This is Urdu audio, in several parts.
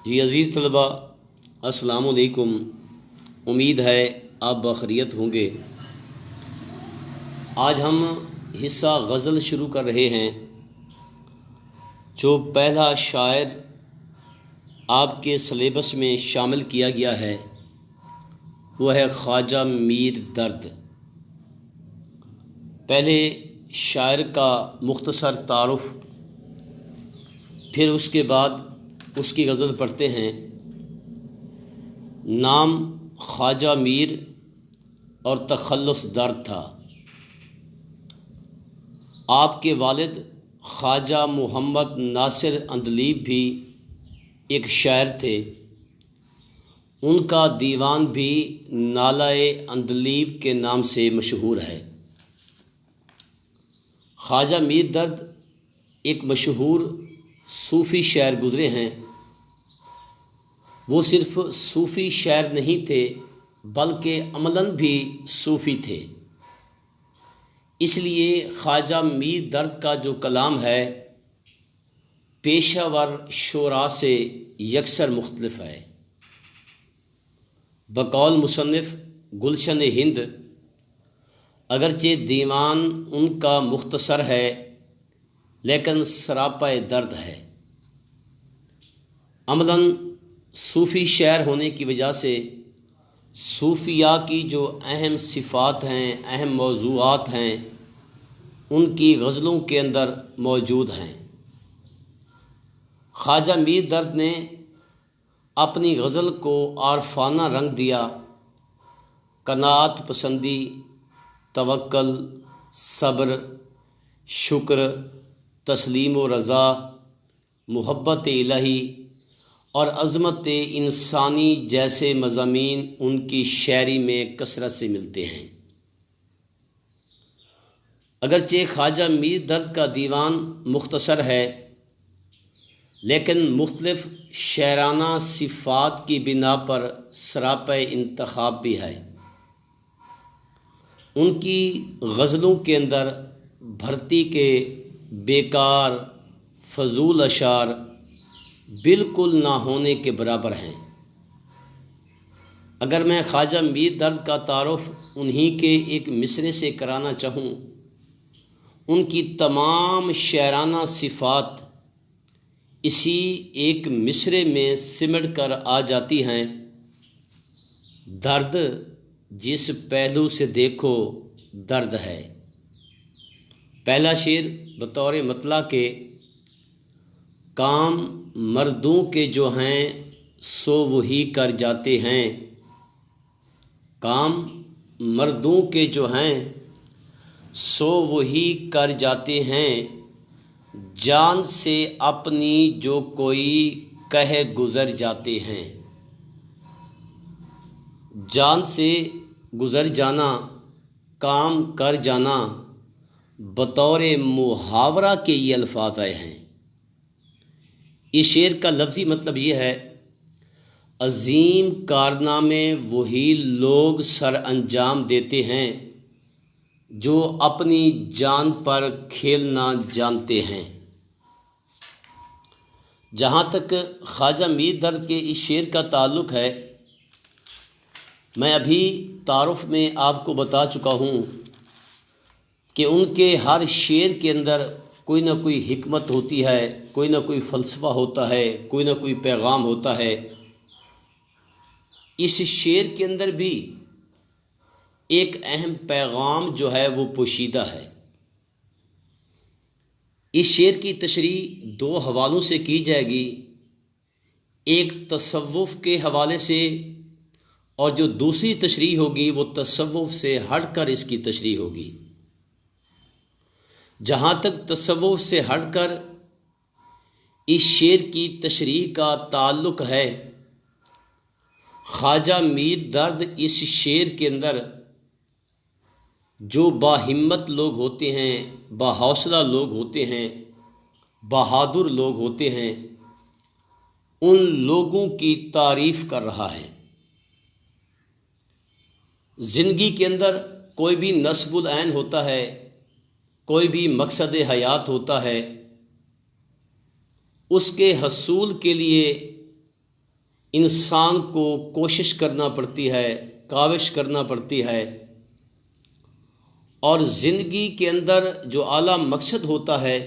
جی عزیز طلباء، السلام علیکم۔ امید ہے آپ بخیریت ہوں گے۔ آج ہم حصہ غزل شروع کر رہے ہیں۔ جو پہلا شاعر آپ کے سلیبس میں شامل کیا گیا ہے وہ ہے خواجہ میر درد۔ پہلے شاعر کا مختصر تعارف، پھر اس کے بعد اس کی غزل پڑھتے ہیں۔ نام خواجہ میر اور تخلص درد تھا۔ آپ کے والد خواجہ محمد ناصر اندلیب بھی ایک شاعر تھے۔ ان کا دیوان بھی نالۂ اندلیب کے نام سے مشہور ہے۔ خواجہ میر درد ایک مشہور صوفی شاعر گزرے ہیں۔ وہ صرف صوفی شاعر نہیں تھے بلکہ عملاً بھی صوفی تھے۔ اس لیے خواجہ میر درد کا جو کلام ہے پیشہ ور شعراء سے یکسر مختلف ہے۔ بقول مصنف گلشن ہند، اگرچہ دیوان ان کا مختصر ہے لیکن سراپا درد ہے۔ عملاً صوفی شاعر ہونے کی وجہ سے صوفیاء کی جو اہم صفات ہیں، اہم موضوعات ہیں، ان کی غزلوں کے اندر موجود ہیں۔ خواجہ میر درد نے اپنی غزل کو عارفانہ رنگ دیا۔ قناعت پسندی، توکل، صبر، شکر، تسلیم و رضا، محبت الہی اور عظمت انسانی جیسے مضامین ان کی شاعری میں کثرت سے ملتے ہیں۔ اگرچہ خواجہ میر درد کا دیوان مختصر ہے لیکن مختلف شاعرانہ صفات کی بنا پر سراپا انتخاب بھی ہے۔ ان کی غزلوں کے اندر بھرتی کے بیکار فضول اشعار بالکل نہ ہونے کے برابر ہیں۔ اگر میں خواجہ میر درد کا تعارف انہی کے ایک مصرے سے کرانا چاہوں، ان کی تمام شاعرانہ صفات اسی ایک مصرے میں سمٹ کر آ جاتی ہیں۔ درد جس پہلو سے دیکھو درد ہے۔ پہلا شعر بطور مطلع کے، کام مردوں کے جو ہیں سو وہی کر جاتے ہیں۔ کام مردوں کے جو ہیں سو وہی کر جاتے ہیں، جان سے اپنی جو کوئی کہہ گزر جاتے ہیں۔ جان سے گزر جانا، کام کر جانا، بطور محاورہ کے یہ الفاظ آئے ہیں۔ اس شعر کا لفظی مطلب یہ ہے، عظیم کارنامے وہی لوگ سر انجام دیتے ہیں جو اپنی جان پر کھیلنا جانتے ہیں۔ جہاں تک خواجہ میر درد کے اس شعر کا تعلق ہے، میں ابھی تعارف میں آپ کو بتا چکا ہوں کہ ان کے ہر شعر کے اندر کوئی نہ کوئی حکمت ہوتی ہے، کوئی نہ کوئی فلسفہ ہوتا ہے، کوئی نہ کوئی پیغام ہوتا ہے۔ اس شعر کے اندر بھی ایک اہم پیغام جو ہے وہ پوشیدہ ہے۔ اس شعر کی تشریح دو حوالوں سے کی جائے گی، ایک تصوف کے حوالے سے اور جو دوسری تشریح ہوگی وہ تصوف سے ہٹ کر اس کی تشریح ہوگی۔ جہاں تک تصوف سے ہٹ کر اس شعر کی تشریح کا تعلق ہے، خواجہ میر درد اس شعر کے اندر جو باہمت لوگ ہوتے ہیں، باحوصلہ لوگ ہوتے ہیں، بہادر لوگ ہوتے ہیں، ان لوگوں کی تعریف کر رہا ہے۔ زندگی کے اندر کوئی بھی نصب العین ہوتا ہے، کوئی بھی مقصد حیات ہوتا ہے، اس کے حصول کے لیے انسان کو کوشش کرنا پڑتی ہے، کاوش کرنا پڑتی ہے، اور زندگی کے اندر جو اعلیٰ مقصد ہوتا ہے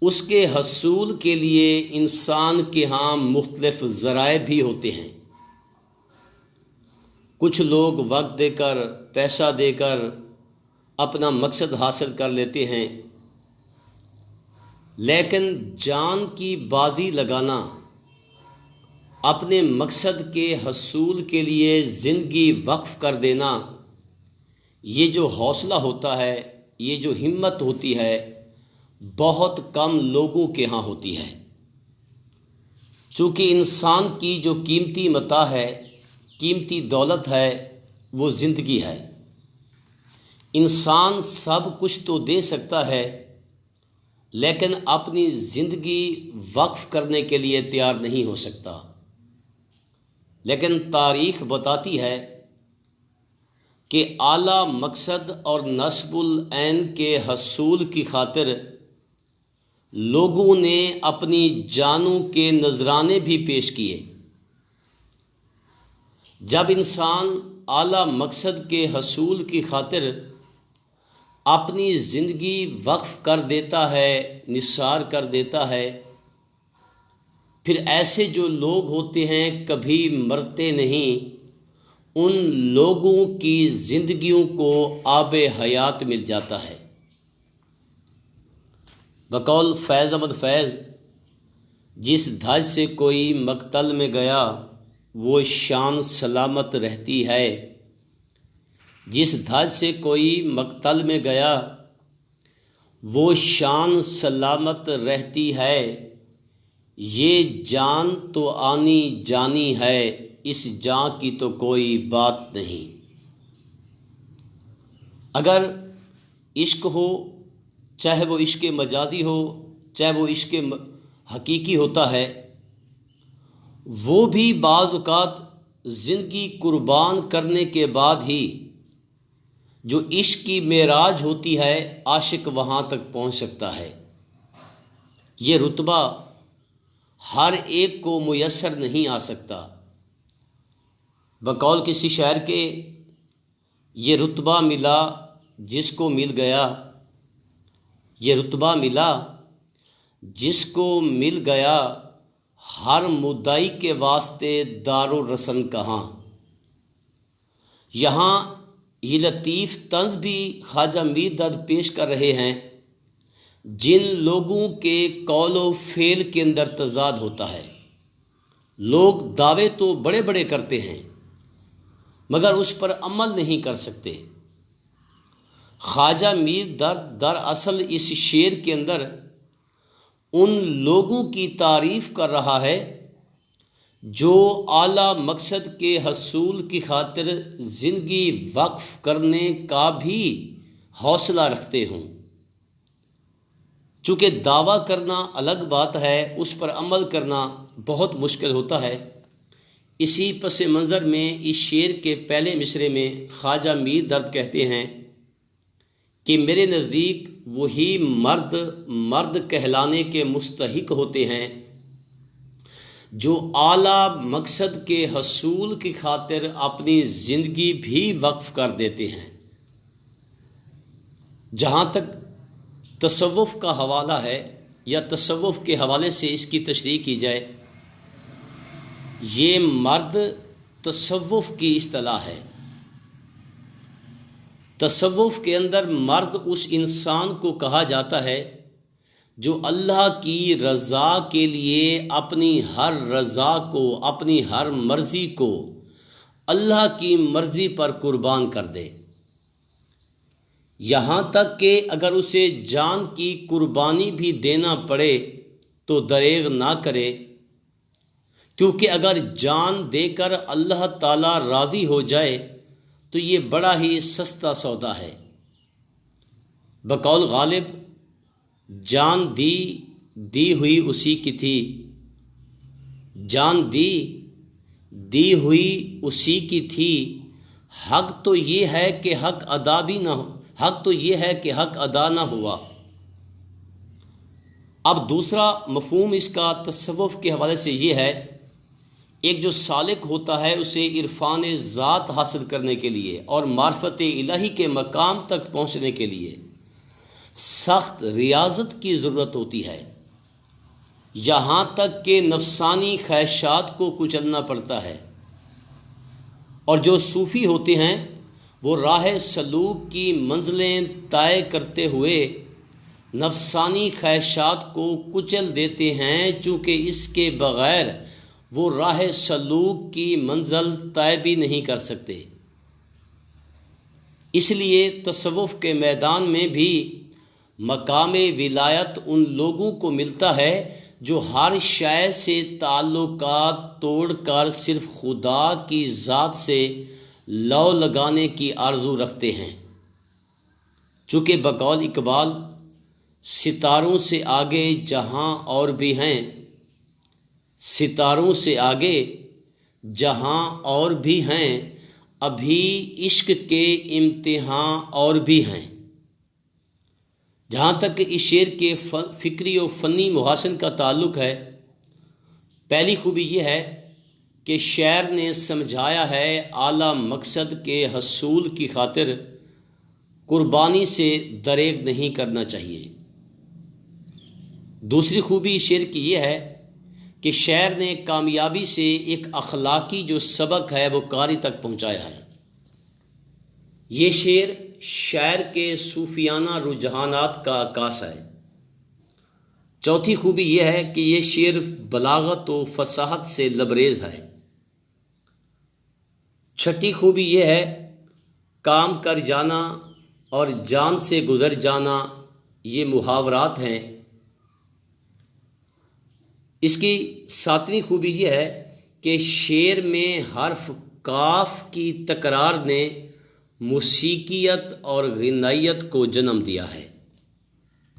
اس کے حصول کے لیے انسان کے ہاں مختلف ذرائع بھی ہوتے ہیں۔ کچھ لوگ وقت دے کر، پیسہ دے کر اپنا مقصد حاصل کر لیتے ہیں، لیکن جان کی بازی لگانا، اپنے مقصد کے حصول کے لیے زندگی وقف کر دینا، یہ جو حوصلہ ہوتا ہے، یہ جو ہمت ہوتی ہے، بہت کم لوگوں کے ہاں ہوتی ہے۔ چونکہ انسان کی جو قیمتی متاع ہے، قیمتی دولت ہے، وہ زندگی ہے۔ انسان سب کچھ تو دے سکتا ہے، لیکن اپنی زندگی وقف کرنے کے لیے تیار نہیں ہو سکتا۔ لیکن تاریخ بتاتی ہے کہ اعلیٰ مقصد اور نصب العین کے حصول کی خاطر لوگوں نے اپنی جانوں کے نذرانے بھی پیش کیے۔ جب انسان اعلیٰ مقصد کے حصول کی خاطر اپنی زندگی وقف کر دیتا ہے، نثار کر دیتا ہے، پھر ایسے جو لوگ ہوتے ہیں کبھی مرتے نہیں، ان لوگوں کی زندگیوں کو آب حیات مل جاتا ہے۔ بقول فیض احمد فیض، جس دھج سے کوئی مقتل میں گیا وہ شان سلامت رہتی ہے۔ جس دھج سے کوئی مقتل میں گیا وہ شان سلامت رہتی ہے، یہ جان تو آنی جانی ہے، اس جان کی تو کوئی بات نہیں۔ اگر عشق ہو، چاہے وہ عشق مجازی ہو، چاہے وہ عشق حقیقی ہوتا ہے، وہ بھی بعض اوقات زندگی قربان کرنے کے بعد ہی جو عشق کی معراج ہوتی ہے، عاشق وہاں تک پہنچ سکتا ہے۔ یہ رتبہ ہر ایک کو میسر نہیں آ سکتا۔ بقول کسی شاعر کے، یہ رتبہ ملا جس کو مل گیا، یہ رتبہ ملا جس کو مل گیا، ہر مدعی کے واسطے دار و رسن کہاں۔ یہاں یہ لطیف طنز بھی خواجہ میر درد پیش کر رہے ہیں، جن لوگوں کے قول و فعل کے اندر تضاد ہوتا ہے۔ لوگ دعوے تو بڑے بڑے کرتے ہیں مگر اس پر عمل نہیں کر سکتے۔ خواجہ میر درد دراصل اس شعر کے اندر ان لوگوں کی تعریف کر رہا ہے جو اعلیٰ مقصد کے حصول کی خاطر زندگی وقف کرنے کا بھی حوصلہ رکھتے ہوں۔ چونکہ دعویٰ کرنا الگ بات ہے، اس پر عمل کرنا بہت مشکل ہوتا ہے۔ اسی پس منظر میں اس شعر کے پہلے مصرعے میں خواجہ میر درد کہتے ہیں کہ میرے نزدیک وہی مرد کہلانے کے مستحق ہوتے ہیں جو اعلیٰ مقصد کے حصول کی خاطر اپنی زندگی بھی وقف کر دیتے ہیں۔ جہاں تک تصوف کا حوالہ ہے یا تصوف کے حوالے سے اس کی تشریح کی جائے، یہ مرد تصوف کی اصطلاح ہے۔ تصوف کے اندر مرد اس انسان کو کہا جاتا ہے جو اللہ کی رضا کے لیے اپنی ہر رضا کو، اپنی ہر مرضی کو اللہ کی مرضی پر قربان کر دے، یہاں تک کہ اگر اسے جان کی قربانی بھی دینا پڑے تو دریغ نہ کرے، کیونکہ اگر جان دے کر اللہ تعالیٰ راضی ہو جائے تو یہ بڑا ہی سستا سودا ہے۔ بقول غالب، جان دی ہوئی اسی کی تھی، جان دی ہوئی اسی کی تھی، حق تو یہ ہے کہ حق ادا نہ ہوا۔ اب دوسرا مفہوم اس کا تصوف کے حوالے سے یہ ہے ایک جو سالک ہوتا ہے اسے عرفان ذات حاصل کرنے کے لیے اور معرفت الہی کے مقام تک پہنچنے کے لیے سخت ریاضت کی ضرورت ہوتی ہے، یہاں تک کہ نفسانی خواہشات کو کچلنا پڑتا ہے۔ اور جو صوفی ہوتے ہیں وہ راہ سلوک کی منزلیں طے کرتے ہوئے نفسانی خواہشات کو کچل دیتے ہیں، چونکہ اس کے بغیر وہ راہ سلوک کی منزل طے بھی نہیں کر سکتے۔ اس لیے تصوف کے میدان میں بھی مقام ولایت ان لوگوں کو ملتا ہے جو ہر شے سے تعلقات توڑ کر صرف خدا کی ذات سے لو لگانے کی آرزو رکھتے ہیں۔ چونکہ بقول اقبال ستاروں سے آگے جہاں اور بھی ہیں، ستاروں سے آگے جہاں اور بھی ہیں، ابھی عشق کے امتحان اور بھی ہیں۔ جہاں تک اس شعر کے فکری و فنی محاسن کا تعلق ہے، پہلی خوبی یہ ہے کہ شاعر نے سمجھایا ہے اعلیٰ مقصد کے حصول کی خاطر قربانی سے دریغ نہیں کرنا چاہیے۔ دوسری خوبی اس شعر کی یہ ہے کہ شاعر نے کامیابی سے ایک اخلاقی جو سبق ہے وہ قاری تک پہنچایا ہے۔ یہ شعر شاعر کے صوفیانہ رجحانات کا عکاس ہے۔ چوتھی خوبی یہ ہے کہ یہ شعر بلاغت و فصاحت سے لبریز ہے۔ چھٹی خوبی یہ ہے کام کر جانا اور جان سے گزر جانا، یہ محاورات ہیں۔ اس کی ساتویں خوبی یہ ہے کہ شعر میں حرف کاف کی تکرار نے موسیقیت اور غنائیت کو جنم دیا ہے۔